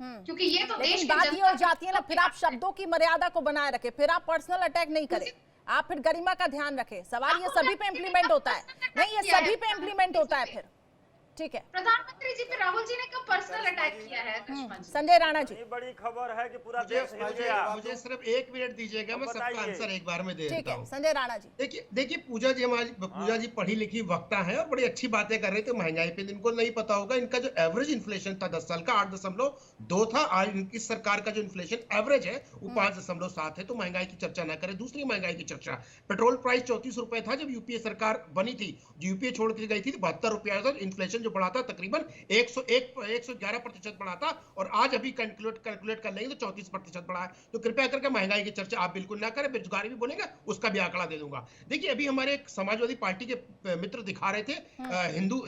क्योंकि ये तो देश लेकिन की बात ये हो जाती है ना, फिर आप शब्दों की मर्यादा को बनाए रखें, फिर आप पर्सनल अटैक नहीं करें, आप फिर गरिमा का ध्यान रखें। सवाल ये सभी पे इम्प्लीमेंट होता है, नहीं ये सभी पे इम्प्लीमेंट होता है फिर, ठीक है। प्रधानमंत्री जी पे राहुल जी ने कब पर्सनल अटैक किया है? संजय राणा जी, बड़ी खबर है कि पूरा देश हिल गया। मुझे सिर्फ 1 मिनट दीजिएगा, मैं सबका आंसर एक बार में दे देता हूं। संजय राणा जी, देखिए पूजा जी, हमारी पूजा जी पढ़ी लिखी वक्ता है और बड़ी अच्छी बातें कर रहे थे महंगाई पे। इनको नहीं पता होगा, इनका जो एवरेज इन्फ्लेशन था 10 साल का 8.2 था, आज इनकी सरकार का जो इन्फ्लेशन एवरेज है वो 5.7 है। तो महंगाई की चर्चा ना करें। दूसरी महंगाई की चर्चा, पेट्रोल प्राइस 34 रुपए था जब यूपीए सरकार बनी थी, जो यूपीए छोड़ के गई थी 72 रुपया था। इन्फ्लेशन जो बढ़ा था तकरीबन 111% बढ़ा था, और आज अभी कैलकुलेट कर लेंगे तो 34% बढ़ा है। तो कृपया करके महंगाई की चर्चा आप बिल्कुल ना करें। बेरोजगारी भी बोलेंगे उसका भी आंकड़ा दे दूंगा। देखिए अभी हमारे एक समाजवादी पार्टी के मित्र दिखा रहे थे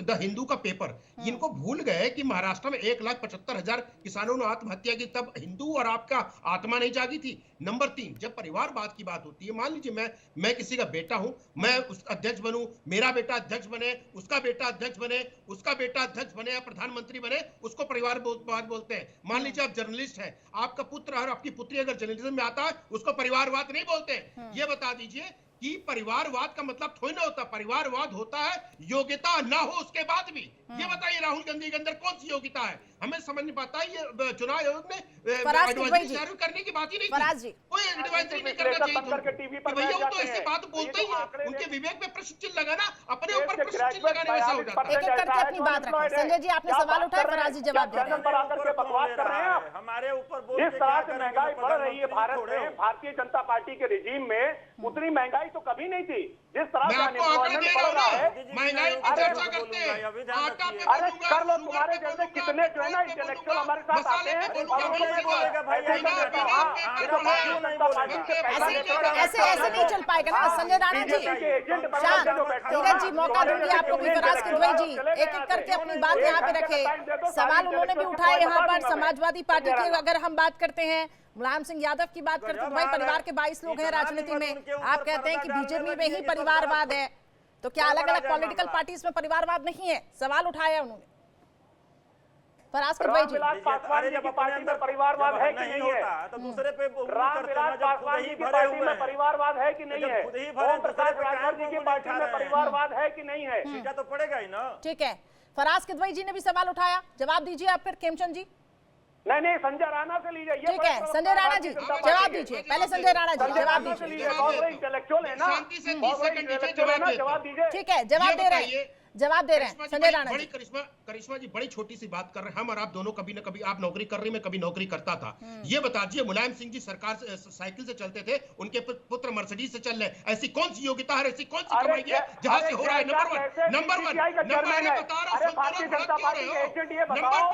द हिंदू का पेपर। इनको भूल गए कि महाराष्ट्र में 1,75,000 किसानों ने आत्महत्या की, तब हिंदू और आपका आत्मा नहीं जागी थी। नंबर 3, जब परिवारवाद की बात होती है, मान लीजिए मैं किसी का बेटा हूं, मैं उस अध्यक्ष बनूं, मेरा बेटा अध्यक्ष बने, उसका बेटा अध्यक्ष बने, उसका बेटा अध्यक्ष बने या प्रधानमंत्री बने, उसको परिवारवाद बोलते हैं। मान लीजिए आप जर्नलिस्ट हैं, आपका पुत्र और आपकी पुत्री अगर जर्नलिज्म में आता है, उसको परिवारवाद नहीं बोलते। ये बता दीजिए कि परिवारवाद का मतलब थोड़ी ना होता। परिवारवाद होता है योग्यता ना हो उसके बाद भी। ये बताइए राहुल गांधी के अंदर कौन सी योग्यता है? हमें समझ नहीं पाता। ये चुनाव आयोग ने एडवाइजरी करने की बात ही नहीं की। कोई एडवाइजरी नहीं करना चाहिए। भैया वो तो ऐसी बात बोलते ही है, उनके विवेक में प्रश्न चिन्ह लगाना, अपने ऊपर प्रश्न चिन्ह लगाने वैसा हो जाता है। एक एक करके अपनी बात रखें। संजय जी आपने सवाल उठाया, फराज जी जवाब दे रहे हैं। बकवास कर रहे हैं हमारे ऊपर। जिस तरह से महंगाई बढ़ रही है भारत में, भारतीय जनता पार्टी के रिजीम में उतनी महंगाई तो कभी नहीं थी। जिस तरह से अनएम्प्लॉयमेंट बढ़ रहा है, महंगाई की चर्चा करते हैं। अरे कर लो, तुम्हारे जैसे कितने जो है ना इंटेलेक्चुअल हमारे साथ आते हैं ऐसे नहीं चल पाएगा ना संजय राणा जी। धीरज जी मौका दूंगी आपको भी, फराज किदवई जी एक एक करके अपनी बात यहाँ पे रखे। सवाल उन्होंने भी उठाए यहाँ पर समाजवादी पार्टी की अगर हम बात करते हैं, मुलायम सिंह यादव की बात करते हैं तो भाई परिवार के 22 लोग हैं राजनीति में, आप कहते हैं कि बीजेपी में ही परिवारवाद है, तो क्या अलग अलग पॉलिटिकल पार्टीज में परिवारवाद नहीं है? सवाल उठाया उन्होंने। फराज किदवई जी, पासवान की पार्टी में परिवारवाद है कि नहीं है? तो दूसरे पे रामविलास पासवान जी की पार्टी में परिवारवाद है कि नहीं है? ओम प्रकाश राठौर जी की पार्टी में परिवारवाद है कि नहीं है? सीटा तो पड़ेगा ही ना। ठीक है, फराज किदवई जी ने भी सवाल उठाया, जवाब दीजिए आप फिर खेमचंद जी। नहीं संजय राणा से लीजिए। ठीक है संजय राणा जी जवाब दीजिए, पहले संजय राणा जी जवाब दीजिए। इंटेलेक्चुअल है ना, जवाब दीजिए। ठीक है जवाब दे रहे हैं, जवाब दे रहे हैं संजय राणा जी। करिश्मा जी बड़ी छोटी सी बात कर रहे हैं। हम और आप दोनों कभी न कभी, आप नौकरी कर रही, मैं कभी नौकरी करता था। ये बता दीजिए मुलायम सिंह जी सरकार से साइकिल से चलते थे, उनके पुत्र मर्सिडीज से चल रहे, ऐसी कौन सी योग्यता है, ऐसी कौन सी कमाई है जहां से हो रहा है? नंबर वन बता रहा हूं, भारतीय जनता पार्टी के एजेंट ये बताओ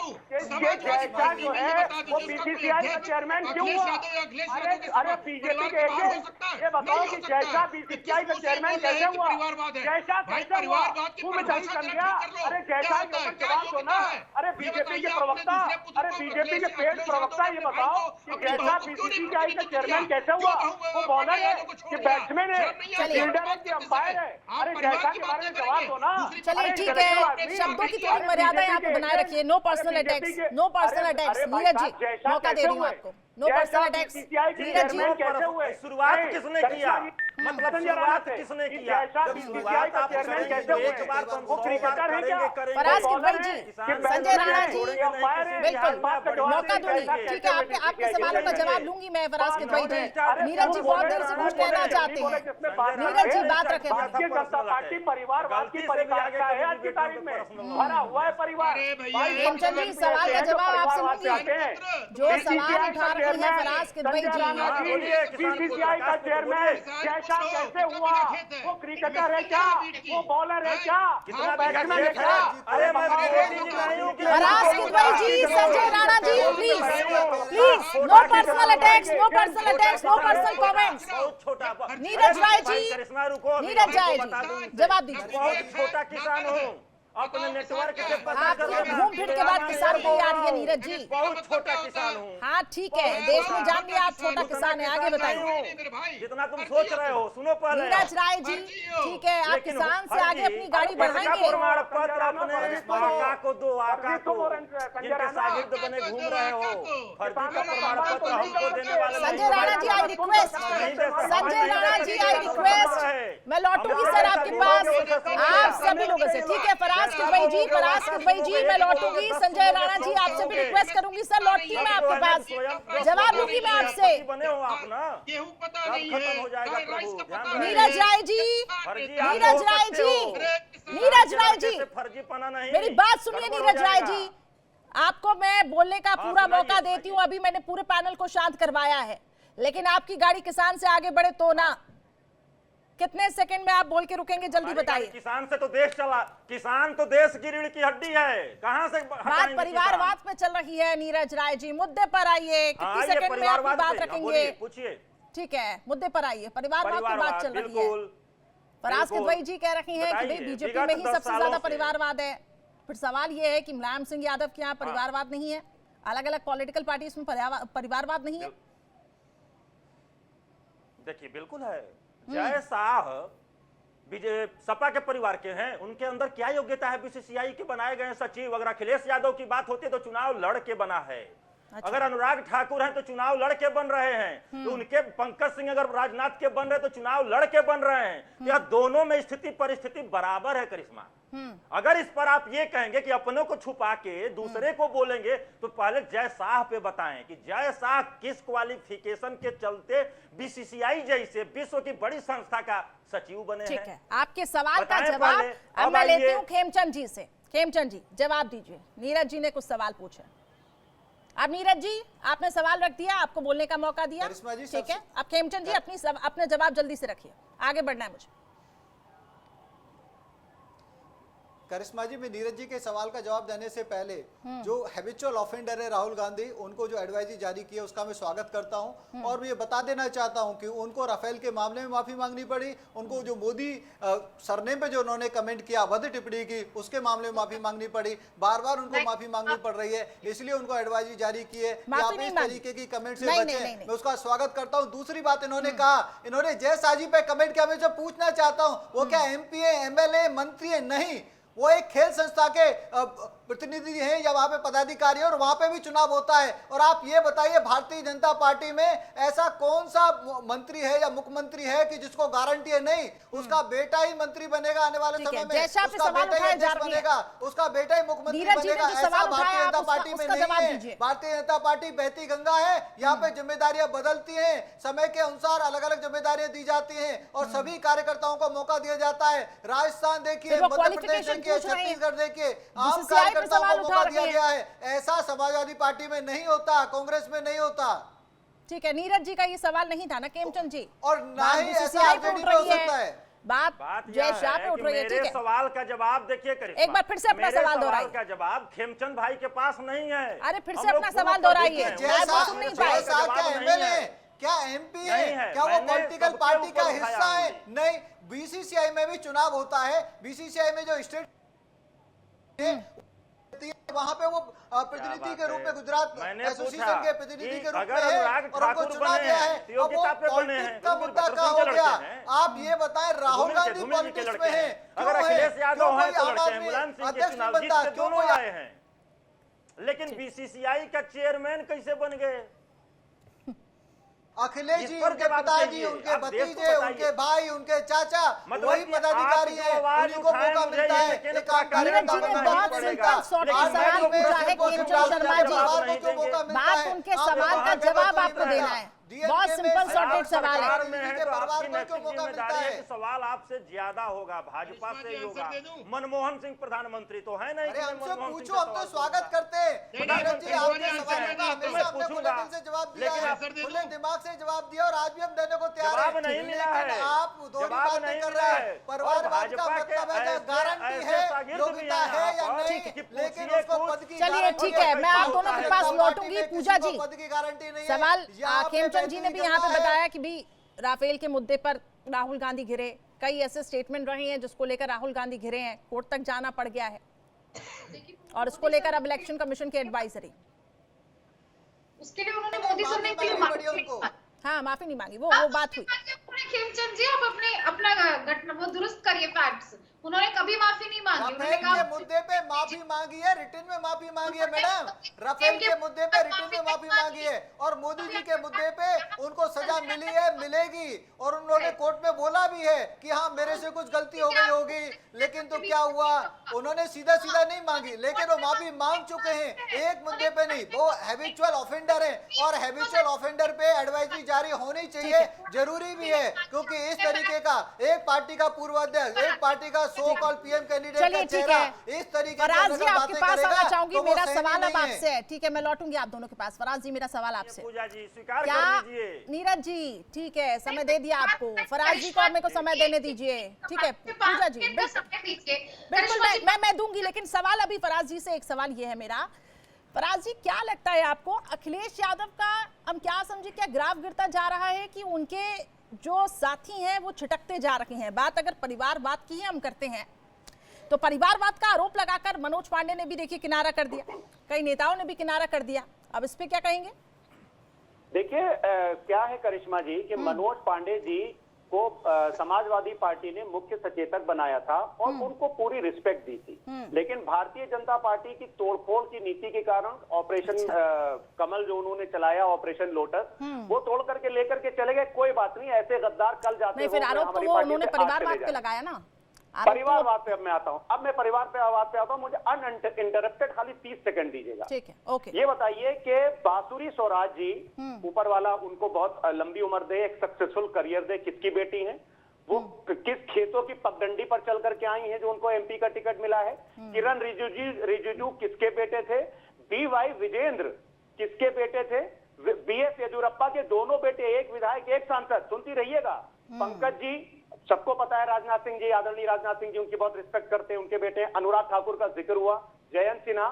वो बीसीसीआई का चेयरमैन क्यों हुआ? अरे बीजेपी के एजेंट ये बताओ कि जैसा बीसीसीआई का चेयरमैन कैसे हुआ? जैसा कैसे हुआ? कर गया। अरे जैसा जवाब दो ना। अरे बीजेपी के प्रवक्ता, अरे बीजेपी के पेड प्रवक्ता ये बताओ कि जैसा बीसीसीआई का चेयरमैन कैसे हुआ? वो बॉलर है कि बैट्समैन है, फील्डर है कि अंपायर है? अरे जैसा के बारे में जवाब दो ना। चलिए ठीक है, शब्दों की थोड़ी मर्यादा यहाँ पे बनाए रखिए। No personal attacks, no personal attacks. Neeraj ji मौका दे रही हूँ आपको, no personal attacks. Neeraj ji शुरुआत किसने किया? मतलब शुरुआत किसने किया? बीसीसीआई का चेयरमैन कैसे हुए? वो क्रिकेटर है क्या? फराज किदवई जी, संजय राणा जी, बिल्कुल मौका दूंगी। ठीक है, आपके सवालों का जवाब लूंगी मैं फराज किदवई जी। नीरज जी बहुत देर से कुछ कहना चाहते हैं, नीरज जी बात रखें। भारतीय जनता पार्टी परिवारवाद की परिभाषा है आज की तारीख में, भरा हुआ है परिवार। खेमचंद जी सवाल का जवाब आपसे लूंगी, जो सवाल उठा रही है फराज किदवई जी। बीसीसीआई का चेयरमैन कैसे हुआ? वो क्रिकेटर है क्या? वो बॉलर है क्या? वो बैट्समैन है क्या? Faraz Kidwai ji, Sanjay Rana ji, please please no personal attacks, no personal attacks, no personal comments. Neeraj Rai ji, Neeraj Rai ji जवाब दीजिए। बहुत छोटा किसान हूँ अपने नेटवर्क से पता आपकी घूम फिर के बात किसान को आ रही है नीरज जी। बहुत छोटा किसान हूँ। हाँ ठीक है, देश में जान लिया आप छोटा किसान है, आगे बताइए। जितना तुम सोच रहे हो, सुनो पहले। नीरज राय जी ठीक है, आप किसान से आगे अपनी गाड़ी बढ़ाएंगे। प्रमाण पत्र अपने आका को दो, आका को जिनके शागिर्द बने घूम रहे हो, फर्जी का प्रमाण पत्र हमको देने वाले। Sanjay Rana ji I request, Sanjay Rana ji I request, मैं लौटूंगी सर आपके पास आप सभी लोगों से। ठीक है फराज किदवई जी, फराज किदवई जी मैं लौटूंगी। संजय राणा जी आपसे भी रिक्वेस्ट करूंगी सर, लौटती मैं आपके पास, जवाब दूंगी मैं आपसे। बने हो आप ना, गेहूं पता नहीं खत्म हो जाएगा प्रभु। नीरज राय जी, नीरज राय जी, नीरज राय जी फर्जी पना नहीं, मेरी बात सुनिए नीरज राय जी, आपको मैं बोलने का पूरा मौका देती हूँ। अभी मैंने पूरे पैनल को शांत करवाया है, लेकिन आपकी गाड़ी किसान से आगे बढ़े तो ना। कितने सेकंड में आप बोल के रुकेंगे, जल्दी बताइए। किसान से तो देश चला, किसान तो देश की रीढ़ की हड्डी है, कहां से बात परिवारवाद पे चल रही है। नीरज राय जी मुद्दे पर आइए, कितनी सेकंड में आप बात रखेंगे? पूछिए। ठीक है मुद्दे पर आइए, परिवारवाद की बात चल रही है। फराज किदवई जी कह रही हैं कि भाई बीजेपी में ही सबसे ज्यादा परिवारवाद है। फिर सवाल ये है कि मुलायम सिंह यादव के यहाँ परिवारवाद नहीं है, अलग अलग पॉलिटिकल पार्टी में परिवारवाद नहीं है। देखिए बिल्कुल है, जय शाह सपा के परिवार के हैं, उनके अंदर क्या योग्यता है बीसीसीआई के बनाए गए सचिव? अगर अखिलेश यादव की बात होती है तो चुनाव लड़ के बना है। अच्छा। अगर अनुराग ठाकुर हैं तो चुनाव लड़ के बन रहे हैं, तो उनके पंकज सिंह अगर राजनाथ के बन रहे तो चुनाव लड़ के बन रहे हैं। या दोनों में स्थिति परिस्थिति बराबर है करिश्मा। अगर इस पर आप ये कहेंगे कि अपनों को छुपा के दूसरे को बोलेंगे, तो पहले जय शाह पे बताएं कि जय शाह किस क्वालिफिकेशन के चलते बीसीसीआई जैसे विश्व की बड़ी संस्था का सचिव बने हैं। ठीक है, आपके सवाल का जवाब अब मैं लेती हूँ खेमचंद जी से। खेमचंद जी जवाब दीजिए, नीरज जी ने कुछ सवाल पूछे। अब नीरज जी आपने सवाल रख दिया, आपको बोलने का मौका दिया, ठीक है। अब खेमचंद जी अपने जवाब जल्दी से रखिए, आगे बढ़ना है मुझे। करिश्मा जी, मैं नीरज जी के सवाल का जवाब देने से पहले जो हैबिचुअल ऑफेंडर है राहुल गांधी, उनको जो एडवाइजरी जारी की है उसका मैं स्वागत करता हूं। और मैं ये बता देना चाहता हूं कि उनको राफेल के मामले में माफी मांगनी पड़ी, उनको जो मोदी सरनेम पे जो उन्होंने कमेंट किया, अभद्र टिप्पणी की, उसके मामले में माफी मांगनी पड़ी। बार बार उनको माफी मांगनी पड़ रही है, इसलिए उनको एडवाइजरी जारी की है कि आप इस तरीके की कमेंट से बचें। मैं उसका स्वागत करता हूँ। दूसरी बात इन्होंने कहा, इन्होंने जय शाह जी पे कमेंट किया, मैं जो पूछना चाहता हूँ वो क्या एमपी है, एमएलए, मंत्री है? नहीं, वो एक खेल संस्था के प्रतिनिधि हैं या वहां पे पदाधिकारी है, और वहां पे भी चुनाव होता है। और आप ये बताइए, भारतीय जनता पार्टी में ऐसा कौन सा मंत्री है या मुख्यमंत्री है कि जिसको गारंटी है नहीं उसका बेटा ही मंत्री बनेगा आने वाले समय में, उसका बेटा ही अध्यक्ष बनेगा, उसका बेटा ही मुख्यमंत्री बनेगा? ऐसा भारतीय जनता पार्टी में नहीं है। भारतीय जनता पार्टी बहती गंगा है, यहाँ पे जिम्मेदारियां बदलती हैं, समय के अनुसार अलग अलग जिम्मेदारियां दी जाती हैं और सभी कार्यकर्ताओं को मौका दिया जाता है। राजस्थान देखिए, मध्य प्रदेश देखिए, छत्तीसगढ़ देखिए, आम कार्यकर्ताओं को मौका दिया गया है। ऐसा समाजवादी पार्टी में नहीं होता, कांग्रेस में नहीं होता। ठीक है, नीरज जी का ये सवाल नहीं था ना खेमचंद जी, और ना ही ऐसा आरजेडी में हो सकता है। बात जय शाह पे उठ रही है। ठीक है, सवाल का जवाब देखिए करिश्मा, एक बार फिर से अपना सवाल दोहराइए। का जवाब खेमचंद भाई के पास नहीं है। अरे फिर से अपना सवाल दोहराइए। जय शाह क्या एमएलए, क्या एमपी है, क्या वो पॉलिटिकल पार्टी का हिस्सा है? नहीं, बीसीसीआई में भी चुनाव होता है। बीसीसीआई में जो स्टेट वहां पे वो प्रतिनिधि के रूप में गुजरात एसोसिएशन के प्रतिनिधि के रूप में है और उनको चुना गया है। अब वो पॉलिटिक्स का मुद्दा क्या हो गया? आप ये बताएं, राहुल गांधी पॉलिटिक्स में है, अगर अखिलेश यादव है तो लड़के हैं, मुलायम सिंह के चुनाव जीत के दोनों आए हैं, लेकिन बीसीसीआई का चेयरमैन कैसे बन गए? अखिलेश जी, उनके पिताजी, उनके भतीजे, उनके भाई, उनके चाचा वही पदाधिकारी है, उन्हीं को मौका मिलता है। बात उनके सवाल का जवाब आपको देना है, बहुत सिंपल सॉर्टेड सवाल है। सवाल आपसे ज्यादा होगा, भाजपा से ही होगा। मनमोहन सिंह प्रधानमंत्री तो है नहीं? हमसे पूछो, हम तो स्वागत करते हैं। जवाब दिया है, खुले दिमाग से जवाब दिया और आज भी हम देने को तैयार हैं। नहीं मिला है, आप दोनों बातें कर रहे हैं। परिवारवाद का मतलब है गारंटी है, योग्यता है या नहीं, लेकिन उसको पद की, चलिए ठीक है, मैं आप दोनों के पास लौटूंगी। पूजा जी, पद की गारंटी नहीं है। सवाल खेमचंद जी ने भी यहाँ पे बताया कि भी राफेल के मुद्दे पर राहुल गांधी घिरे, कई ऐसे स्टेटमेंट रहे हैं जिसको लेकर राहुल गांधी घिरे हैं, कोर्ट तक जाना पड़ गया है। और इसको लेकर अब इलेक्शन कमीशन की एडवाइजरी, उसके लिए उन्होंने मोदी से नहीं की उनको हाँ माफी नहीं मांगी, वो बात हुई। खेमचंद जी आप अपना घटना वो दुरुस्त करिए फैक्ट्स, उन्होंने कभी माफी नहीं मांगी। उन्होंने राफेल कहा के मुद्दे पे माफी मांगी है, रिटर्न में माफी मांगी है मैडम। राफेल के मुद्दे पे रिटर्न में माफी मांगी है, और मोदी जी के मुद्दे पे उनको सजा मिली है, मिलेगी, और उन्होंने कोर्ट में बोला भी है कि हाँ मेरे से कुछ गलती हो गई होगी, लेकिन तो क्या हुआ, उन्होंने सीधा सीधा नहीं मांगी, लेकिन वो माफी मांग चुके हैं एक मुद्दे पे नहीं। वो हैबिचुअल ऑफेंडर है, और हैबिचुअल ऑफेंडर पे एडवाइजरी जारी होनी चाहिए, जरूरी भी है, क्योंकि इस तरीके का एक पार्टी का पूर्व अध्यक्ष, एक पार्टी का सो कॉल पीएम कैंडिडेट का चेहरा इस तरीके फराज जी आपके पास आना चाहूंगी, तो मेरा सवाल अब आपसे है, ठीक है मैं लौटूंगी आप दोनों के पास। फराज जी मेरा सवाल आपसे, पूजा जी स्वीकार क्या कर लीजिए। नीरज जी ठीक है समय दे दिया आपको, फराज जी को मेरे को समय देने दीजिए, ठीक है पूजा जी बिल्कुल मैं दूंगी, लेकिन सवाल अभी फराज जी से एक सवाल ये है मेरा, फराज जी क्या लगता है आपको अखिलेश यादव का हम क्या समझे, क्या ग्राफ गिरता जा रहा है कि उनके जो साथी हैं वो छिटकते जा रहे हैं? बात अगर परिवारवाद की हम करते हैं तो परिवारवाद का आरोप लगाकर मनोज पांडे ने भी देखिए किनारा कर दिया, कई नेताओं ने भी किनारा कर दिया, अब इस पे क्या कहेंगे? देखिए क्या है करिश्मा जी कि मनोज पांडे जी को समाजवादी पार्टी ने मुख्य सचेतक बनाया था और उनको पूरी रिस्पेक्ट दी थी, लेकिन भारतीय जनता पार्टी की तोड़फोड़ की नीति के कारण ऑपरेशन कमल जो उन्होंने चलाया, ऑपरेशन लोटस, वो तोड़ करके लेकर के चले गए। कोई बात नहीं, ऐसे गद्दार कल जाते नहीं, फिर आरोप तो वो उन्होंने परिवारवाद पे लगाया ना, परिवारवाद पे अब मैं आता हूं, अब मैं परिवारवाद पे आता हूं, मुझे अनइंटरप्टेड खाली 30 सेकंड दीजिएगा। ठीक है ओके। ये बताइए कि बांसुरी स्वराज जी, ऊपर वाला उनको बहुत लंबी उम्र दे, एक सक्सेसफुल करियर दे, किसकी बेटी हैं वो? किस खेतों की पगडंडी पर चल करके आई हैं जो उनको एमपी का टिकट मिला है? किरण रिजिजू किसके बेटे थे? BY विजेंद्र किसके बेटे थे? BS येदियुरप्पा के दोनों बेटे, एक विधायक एक सांसद, सुनती रहिएगा। पंकज जी सबको पता है, राजनाथ सिंह जी, आदरणीय राजनाथ सिंह जी उनकी बहुत रिस्पेक्ट करते हैं, उनके बेटे। अनुराग ठाकुर का जिक्र हुआ, जयंत सिन्हा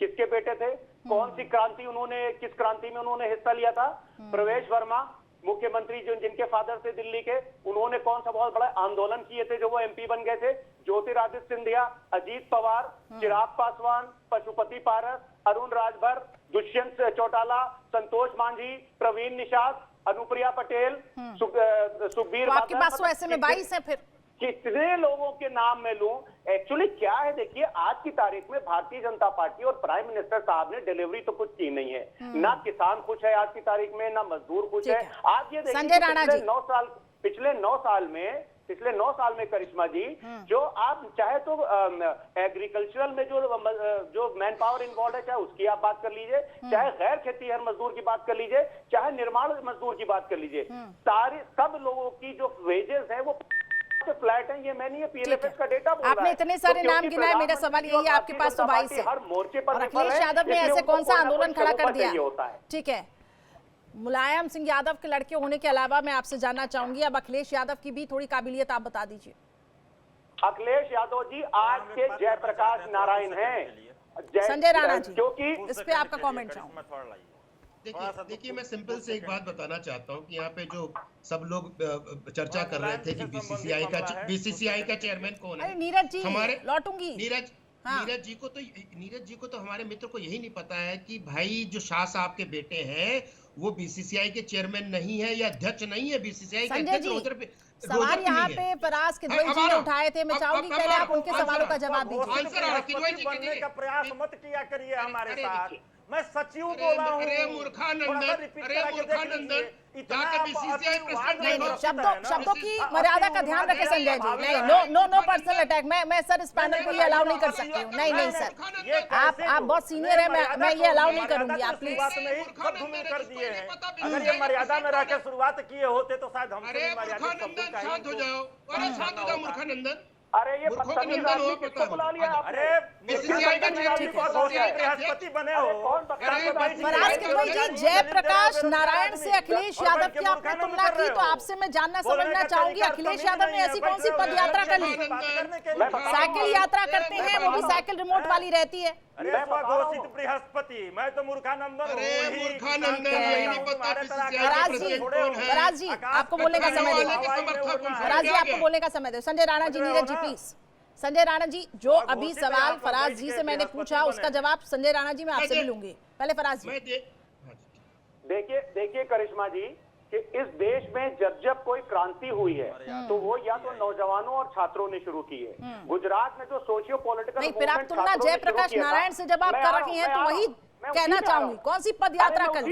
किसके बेटे थे? कौन सी क्रांति उन्होंने, किस क्रांति में उन्होंने हिस्सा लिया था? प्रवेश वर्मा मुख्यमंत्री जो जिनके फादर थे दिल्ली के, उन्होंने कौन सा बहुत बड़ा आंदोलन किए थे जो वो MP बन गए थे? ज्योतिरादित्य सिंधिया, अजीत पवार, चिराग पासवान, पशुपति पारस, अरुण राजभर, दुष्यंत चौटाला, संतोष मांझी, प्रवीण निषाद, अनुप्रिया पटेल, सुखबीर तो आपके पास तो ऐसे में 22 है, फिर कितने लोगों के नाम मैं लूं? एक्चुअली क्या है, देखिए आज की तारीख में भारतीय जनता पार्टी और प्राइम मिनिस्टर साहब ने डिलीवरी तो कुछ की नहीं है, ना किसान खुश है आज की तारीख में, ना मजदूर खुश है। आप ये देखिए पिछले 9 साल में करिश्मा जी, जो आप चाहे तो एग्रीकल्चरल में जो मैन पावर इन्वॉल्व है, चाहे उसकी आप बात कर लीजिए, चाहे गैर खेतीहर मजदूर की बात कर लीजिए, चाहे निर्माण मजदूर की बात कर लीजिए, सारे सब लोगों की जो वेजेस है वो फ्लैट है। ये मैं नहीं, PLFS का डेटा बोल रहा है। आपने इतने सारे नाम गिनाए, मेरा सवाल यही है, आपके पास तो 22 है, हर मोर्चे पर अखिलेश यादव ने ऐसे कौन सा आंदोलन खड़ा कर दिया? ठीक है, मुलायम सिंह यादव के लड़के होने के अलावा मैं आपसे जानना चाहूंगी, अब अखिलेश यादव की भी थोड़ी काबिलियत आप बता दीजिए। अखिलेश यादव जी आज के जयप्रकाश नारायण हैं, संजय राणा जी, क्योंकि इस पे आपका कमेंट चाहूंगा। देखिए मैं सिंपल से एक बात बताना चाहता हूं कि यहाँ पे जो सब लोग चर्चा कर रहे थे कि बीसीसीआई का चेयरमैन कौन है, नीरज जी हमारे लौटूंगी, नीरज जी को तो हमारे मित्र को यही नहीं पता है कि भाई जो शाह साहब के बेटे हैं वो बीसीसीआई के चेयरमैन नहीं है या अध्यक्ष नहीं है, बीसीसीआई के अध्यक्ष सवाल यहाँ पे फराज के द्वई जी ने उठाए थे, मैं चाहूंगी पहले आप उनके सवालों का जवाब दीजिए। बनने का प्रयास मत किया करिए हमारे साथ, मैं सचिव बोला हूँ। अरे मूर्खानंदन, शब्दों की मर्यादा का ध्यान रखें संजय जी। नहीं, नो पर्सनल अटैक। मैं सर इस पैनल को ये अलाउ नहीं कर सकती हूँ। नहीं सर, आप बहुत सीनियर है, मैं ये अलाउ नहीं करूंगी, आप प्लीज। कर दिए हैं, अगर ये मर्यादा में रहकर शुरुआत किए होते तो शायद हम मूर्खानंदन। अरे ये किसको बुला लिया आपने? बृहस्पति बने हो। फराज के द्वई जी, जयप्रकाश नारायण से अखिलेश यादव की आपने तुलना की, तो आपसे मैं जानना समझना चाहूंगी अखिलेश यादव ने ऐसी कौन सी पद यात्रा कर ली? साइकिल यात्रा करते हैं, वो भी साइकिल रिमोट वाली रहती है। घोषित बृहस्पति, मैं तो मूर्खानंदन। फराज जी आपको बोलने का समय दो, फराज जी आपको बोलने का समय दो। संजय राणा जी, नीरज जी प्लीज, संजय राणा जी, जो अभी सवाल फराज जी से मैंने पूछा उसका जवाब संजय राणा जी मैं आपसे भी लूंगी। पहले फराज जी। देखिए करिश्मा जी कि इस देश में जब कोई क्रांति हुई है तो वो या तो नौजवानों और छात्रों ने शुरू की है। गुजरात में जो सोशियो पॉलिटिकल नहीं, फिर आप तुलना जयप्रकाश नारायण से जब आप कर रही हैं तो वही कहना चाहूंगी। कौन सी पद यात्रा कर,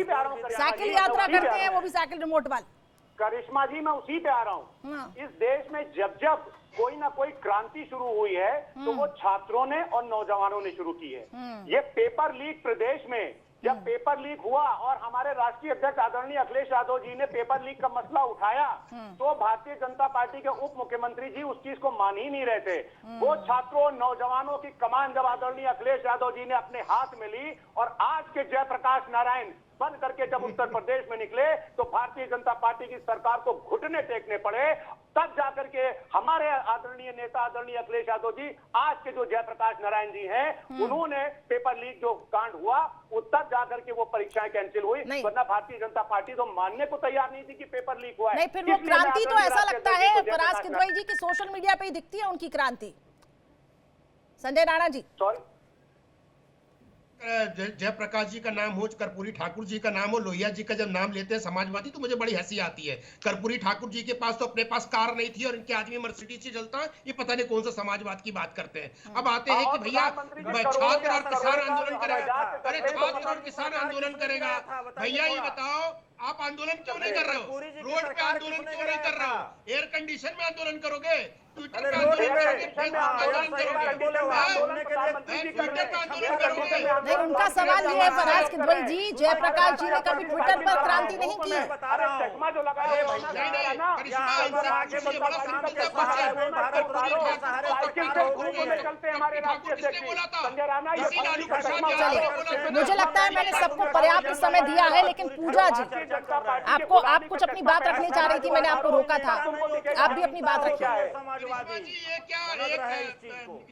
साइकिल यात्रा करते हैं, वो भी साइकिल रिमोट वाली। करिश्मा जी मैं उसी पे आ रहा हूँ। इस देश में जब कोई ना कोई क्रांति शुरू हुई है तो वो छात्रों ने और नौजवानों ने शुरू की है। ये पेपर लीक प्रदेश में जब पेपर लीक हुआ और हमारे राष्ट्रीय अध्यक्ष आदरणीय अखिलेश यादव जी ने पेपर लीक का मसला उठाया तो भारतीय जनता पार्टी के उप मुख्यमंत्री जी उस चीज को मान ही नहीं रहे थे। वो छात्रों और नौजवानों की कमान जब आदरणीय अखिलेश यादव जी ने अपने हाथ में ली और आज के जयप्रकाश नारायण बंद करके जब उत्तर प्रदेश में निकले तो भारतीय जनता पार्टी की सरकार को घुटने टेकने पड़े। तब जाकर के हमारे आदरणीय नेता आदरणीय अखिलेश यादव जी आज के जो जयप्रकाश नारायण जी हैं उन्होंने पेपर लीक जो कांड हुआ वो तब जाकर के वो परीक्षाएं कैंसिल हुई, वरना भारतीय जनता पार्टी तो मानने को तैयार नहीं थी कि पेपर लीक हुआ है। नहीं, फिर वो क्रांति तो ऐसा लगता है फराज किदवई जी की सोशल मीडिया पे ही दिखती है उनकी क्रांति। संजय राणा जी। सॉरी, जयप्रकाश जी का नाम हो, कर्पूरी ठाकुर जी का नाम हो, लोहिया जी का जब नाम लेते हैं समाजवादी तो मुझे बड़ी हंसी आती है। कर्पूरी ठाकुर जी के पास तो अपने पास कार नहीं थी और इनके आदमी मर्सिडीज से चलता है। ये पता नहीं कौन सा समाजवाद की बात करते हैं। अब आते हैं कि भैया छात्र और किसान आंदोलन करेगा। अरे छात्र और किसान आंदोलन करेगा, भैया ये बताओ आप आंदोलन क्यों नहीं कर रहे हो? रोड पे आंदोलन क्यों नहीं कर रहे हो? एयर कंडीशन में आंदोलन करोगे, ट्विटर पे आंदोलन करोगे, फेसबुक पे आंदोलन करोगे, ट्विटर पे आंदोलन करोगे। नहीं, उनका सवाल ये है फराज किदवई जी, जयप्रकाश जी ने कभी ट्विटर पर क्रांति नहीं की। चश्मा जो लगाया चलते हमारे राष्ट्रीय संजय राणा। मुझे लगता है मैंने सबको पर्याप्त समय दिया है, लेकिन पूजा जी आप कुछ अपनी बात रखनी चाह रही थी, मैंने आपको रोका था, आप भी अपनी बात रखिए। ये क्या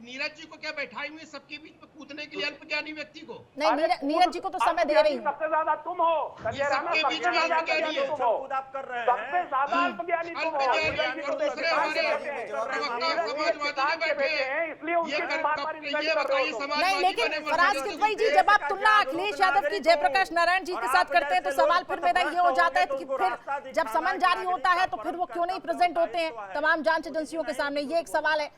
नीरज जी को क्या बैठाई हुई सबके बीच में कूदने के लिए अल्पज्ञानी व्यक्ति को? नहीं, नीरज जी को तो समय दे रही हूँ। सबसे ज्यादा तुम हो संजय राणा, सबके बीच में अल्पज्ञानी है, सबसे ज्यादा अल्पज्ञानी तुम हो। और दूसरे हमारे प्रवक्ता समाजवादी ने बैठे हैं, इसलिए उनके बार-बार नहीं, लेकिन फराज किदवई जी जब आप तुलना अखिलेश यादव की जयप्रकाश नारायण जी के साथ करते हैं तो सवाल फिर मेरा ये हो जाता है कि फिर जब समन जारी होता है तो फिर वो क्यों नहीं प्रेजेंट होते हैं तमाम जांच एजेंसियों के सामने? ये एक सवाल है।